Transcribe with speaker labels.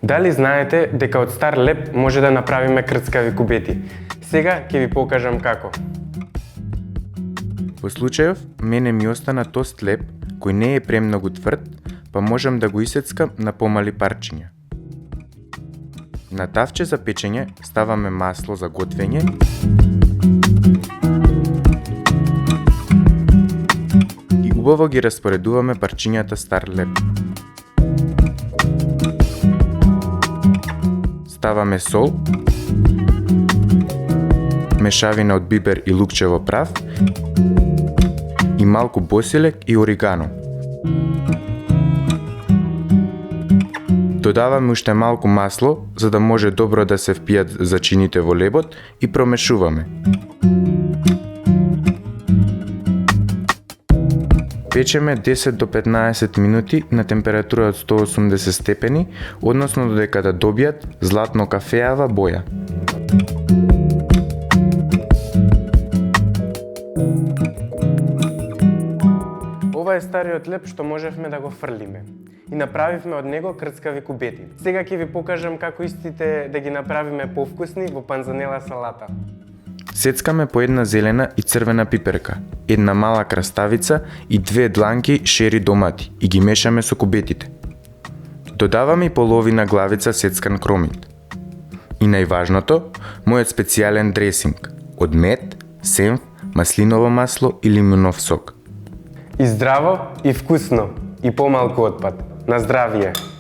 Speaker 1: Дали знаете дека од стар леп може да направиме крцкави кубети? Сега ќе ви покажам како.
Speaker 2: Во случајов, мене ми остана тост леп, кој не е премногу тврд, па можам да го исецкам на помали парчиња. На тавче за печење ставаме масло за готвење и убаво ги распоредуваме парчињата стар леп. Ставаме сол, мешавина од бибер и лукчево прав и малку босилек и оригано. Додаваме уште малку масло, за да може добро да се впијат зачините во лебот и промешуваме. Печеме 10 до 15 минути на температура од 180 степени, односно додека да добијат златно кафеава боја.
Speaker 1: Ова е стариот леп што можевме да го фрлиме. И направивме од него крцкави кубети. Сега ќе ви покажам како истите да ги направиме повкусни во панзанела салата.
Speaker 2: Сецкаме по една зелена и црвена пиперка, една мала краставица и 2 дланки шери домати и ги мешаме со кубетите. Додаваме и половина главица сецкан кромит. И најважното, мојот специјален дресинг од мед, сенф, маслиново масло и лимунов сок.
Speaker 1: И здраво, и вкусно, и помалку отпад. На здравје!